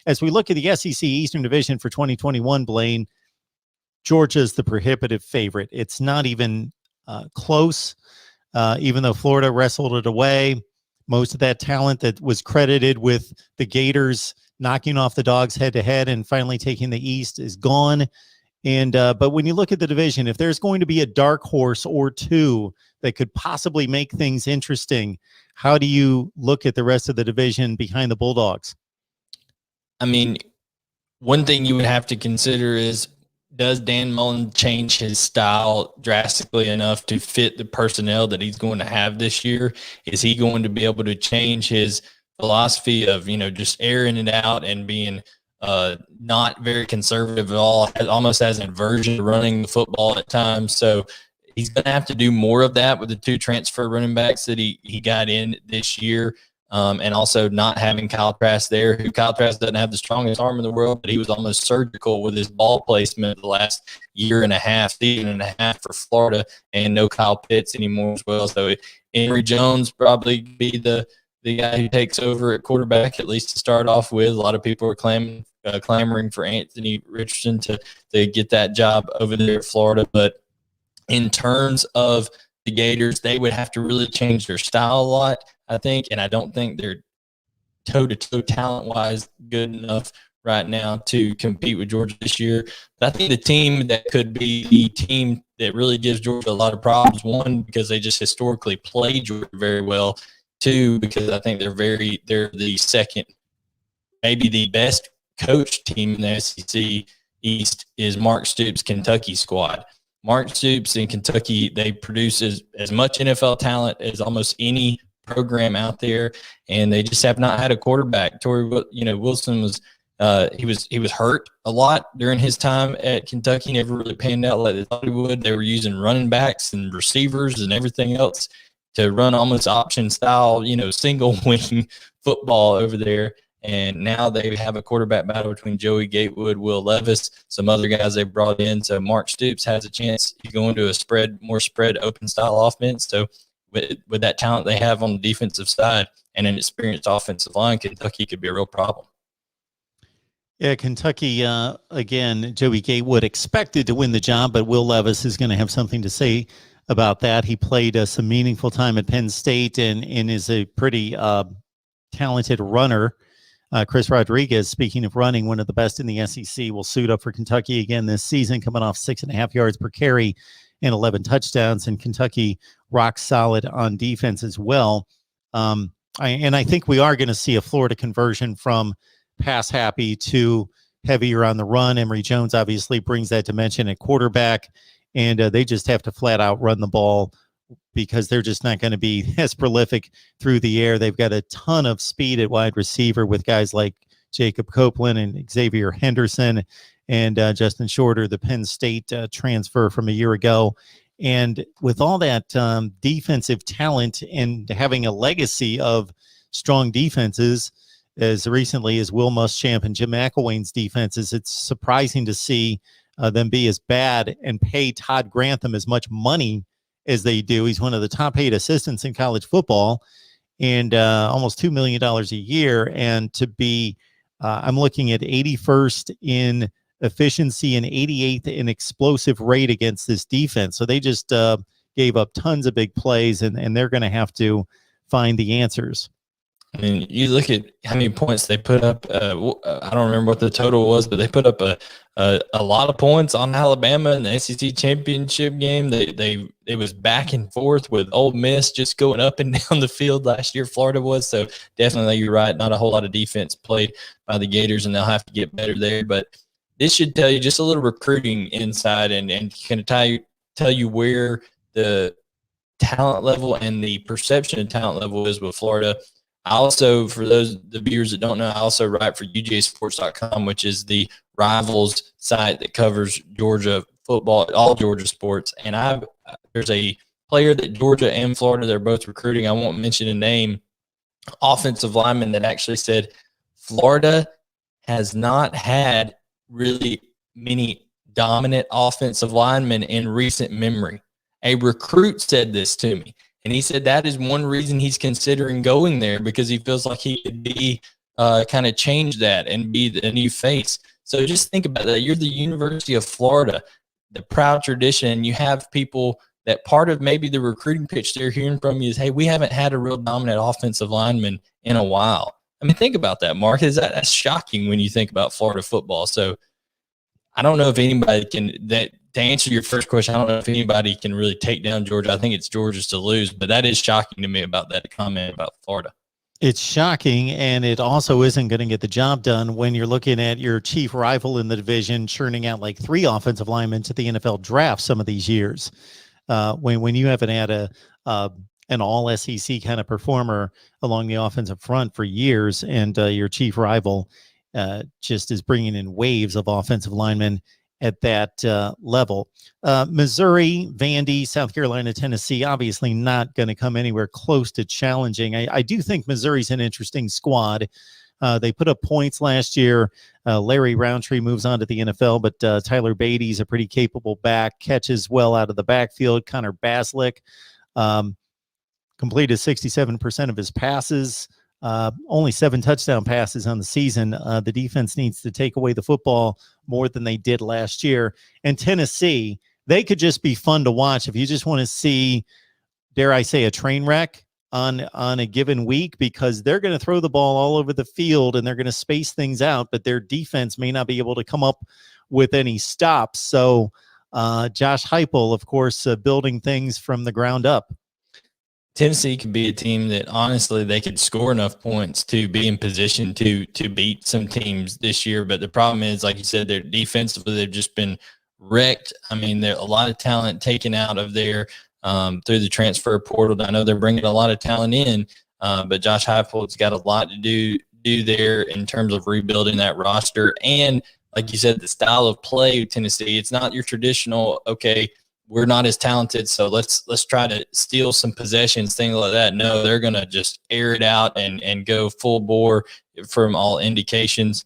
as we look at the SEC Eastern Division for 2021, Blaine, Georgia's the prohibitive favorite. It's not even close, even though Florida wrestled it away. Most of that talent that was credited with the Gators knocking off the Dogs head-to-head and finally taking the East is gone. And but when you look at the division, if there's going to be a dark horse or two that could possibly make things interesting, how do you look at the rest of the division behind the Bulldogs? I mean, one thing you would have to consider is, does Dan Mullen change his style drastically enough to fit the personnel that he's going to have this year? Is he going to be able to change his philosophy of, just airing it out and being not very conservative at all, almost as an aversion to running the football at times? So he's going to have to do more of that with the two transfer running backs that he got in this year. And also not having Kyle Trask there, who Kyle Trask doesn't have the strongest arm in the world, but he was almost surgical with his ball placement the last season and a half for Florida, and no Kyle Pitts anymore as well. So Emory Jones probably be the guy who takes over at quarterback, at least to start off with. A lot of people are clamoring for Anthony Richardson to get that job over there at Florida. But in terms of the Gators, they would have to really change their style a lot, I think, and I don't think they're toe-to-toe talent-wise good enough right now to compete with Georgia this year. But I think the team that could be the team that really gives Georgia a lot of problems, one, because they just historically play Georgia very well, two, because I think they're the second, maybe the best coached team in the SEC East is Mark Stoops' Kentucky squad. Mark Stoops in Kentucky, they produce as much NFL talent as almost any program out there, and they just have not had a quarterback. Wilson was he was hurt a lot during his time at Kentucky, never really panned out like they thought he would. They were using running backs and receivers and everything else to run almost option style, single wing football over there. And now they have a quarterback battle between Joey Gatewood, Will Levis, some other guys they brought in. So Mark Stoops has a chance to go into a more spread, open style offense. So with that talent they have on the defensive side and an experienced offensive line, Kentucky could be a real problem. Yeah, Kentucky, again, Joey Gatewood expected to win the job, but Will Levis is going to have something to say about that. He played some meaningful time at Penn State and is a pretty talented runner. Chris Rodriguez, speaking of running, one of the best in the SEC, will suit up for Kentucky again this season, coming off 6.5 yards per carry and 11 touchdowns. And Kentucky rock solid on defense as well. I think we are going to see a Florida conversion from pass happy to heavier on the run. Emory Jones obviously brings that dimension at quarterback, and they just have to flat out run the ball because they're just not going to be as prolific through the air. They've got a ton of speed at wide receiver with guys like Jacob Copeland and Xavier Henderson and Justin Shorter, the Penn State transfer from a year ago. And with all that defensive talent and having a legacy of strong defenses as recently as Will Muschamp and Jim McElwain's defenses, it's surprising to see them be as bad and pay Todd Grantham as much money as they do. He's one of the top paid assistants in college football and almost $2 million a year. And to be, I'm looking at 81st in efficiency and 88th in explosive rate against this defense. So they just gave up tons of big plays, and they're going to have to find the answers. I mean, you look at how many points they put up. I don't remember what the total was, but they put up a lot of points on Alabama in the SEC championship game. It was back and forth with Ole Miss just going up and down the field last year. Florida was. So definitely, you're right. Not a whole lot of defense played by the Gators, and they'll have to get better there. But this should tell you just a little recruiting inside and kind of tell you where the talent level and the perception of talent level is with Florida. I also, for the viewers that don't know, I also write for UGAsports.com, which is the Rivals site that covers Georgia football, all Georgia sports. And there's a player that Georgia and Florida, they're both recruiting. I won't mention a name, offensive lineman, that actually said Florida has not had really many dominant offensive linemen in recent memory. A recruit said this to me. And he said that is one reason he's considering going there, because he feels like he could be kind of change that and be the new face. So just think about that. You're the University of Florida, the proud tradition, and you have people that part of maybe the recruiting pitch they're hearing from you is, hey, we haven't had a real dominant offensive lineman in a while. I mean, think about that, Mark. That's shocking when you think about Florida football. So I don't know if anybody to answer your first question, I don't know if anybody can really take down Georgia. I think it's Georgia's to lose, but that is shocking to me about that comment about Florida. It's shocking, and it also isn't going to get the job done when you're looking at your chief rival in the division churning out like 3 offensive linemen to the NFL draft some of these years. When you haven't had an all SEC kind of performer along the offensive front for years, and your chief rival just is bringing in waves of offensive linemen at that level. Missouri, Vandy, South Carolina, Tennessee, obviously not going to come anywhere close to challenging. I do think Missouri's an interesting squad. They put up points last year. Larry Roundtree moves on to the NFL, but Tyler Beatty's a pretty capable back, catches well out of the backfield. Connor Baslick completed 67% of his passes. Only 7 touchdown passes on the season. The defense needs to take away the football more than they did last year. And Tennessee, they could just be fun to watch if you just want to see, dare I say, a train wreck on a given week, because they're going to throw the ball all over the field and they're going to space things out, but their defense may not be able to come up with any stops. So Josh Heupel, of course, building things from the ground up. Tennessee could be a team that honestly they could score enough points to be in position to beat some teams this year. But the problem is, like you said, they're defensively, they've just been wrecked. I mean, there's a lot of talent taken out of there through the transfer portal. I know they're bringing a lot of talent in, but Josh Heupel's got a lot to do there in terms of rebuilding that roster. And like you said, the style of play of Tennessee, it's not your traditional, okay, we're not as talented, so let's try to steal some possessions, things like that. No, they're going to just air it out and go full bore from all indications.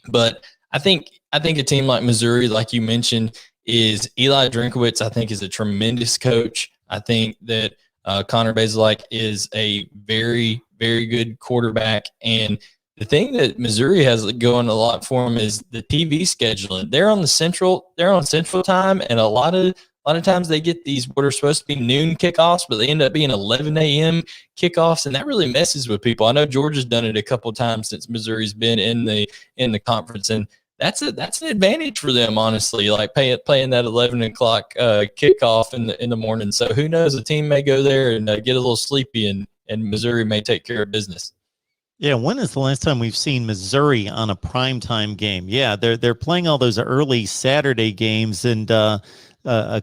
But I think a team like Missouri, like you mentioned, is Eli Drinkowitz, I think, is a tremendous coach. I think that Connor Baslick is a very, very good quarterback. And the thing that Missouri has going a lot for them is the TV scheduling. They're on Central time, and a lot of times they get these what are supposed to be noon kickoffs, but they end up being 11 a.m. kickoffs, and that really messes with people. I know Georgia's done it a couple of times since Missouri's been in the conference, and that's an advantage for them, honestly. Like playing that 11 o'clock kickoff in the morning. So who knows? A team may go there and get a little sleepy, and Missouri may take care of business. Yeah, when is the last time we've seen Missouri on a primetime game? Yeah, they're playing all those early Saturday games, and a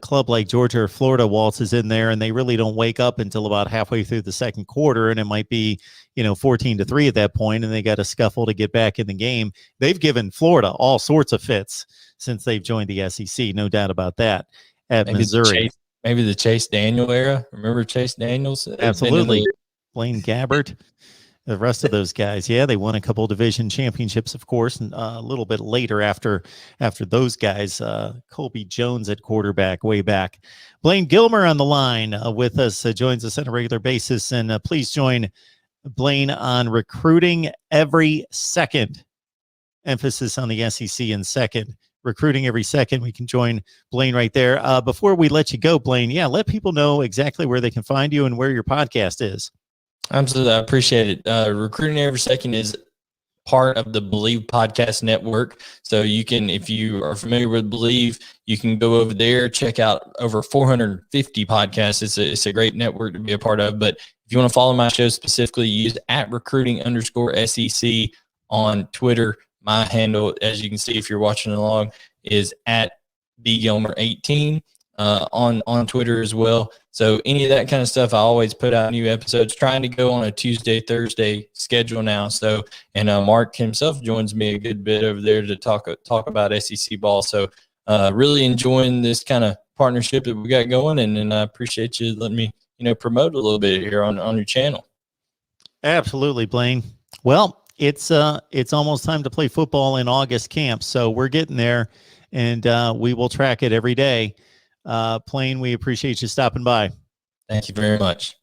club like Georgia or Florida waltzes in there, and they really don't wake up until about halfway through the second quarter, and it might be 14-3 at that point, and they got to scuffle to get back in the game. They've given Florida all sorts of fits since they've joined the SEC, no doubt about that. At Missouri, maybe the Chase Daniel era. Remember Chase Daniels? Absolutely, Blaine Gabbert. The rest of those guys, yeah, they won a couple division championships, of course, and a little bit later after those guys, Colby Jones at quarterback way back. Blaine Gilmer on the line with us, joins us on a regular basis, and please join Blaine on recruiting every second. Emphasis on the SEC in second. Recruiting every second. We can join Blaine right there. Before we let you go, Blaine, let people know exactly where they can find you and where your podcast is. Absolutely. I appreciate it. Recruiting Every Second is part of the Believe Podcast Network. So you can, if you are familiar with Believe, you can go over there, check out over 450 podcasts. It's a great network to be a part of. But if you want to follow my show specifically, use @recruiting_SEC on Twitter. My handle, as you can see if you're watching along, is @bgilmer18 on Twitter as well. So any of that kind of stuff, I always put out new episodes, trying to go on a Tuesday, Thursday schedule now. So, and Mark himself joins me a good bit over there to talk about SEC ball. So really enjoying this kind of partnership that we got going, and I appreciate you letting me, promote a little bit here on your channel. Absolutely, Blaine. Well, it's almost time to play football in August camp, so we're getting there, and we will track it every day. Blaine, we appreciate you stopping by. Thank you very much.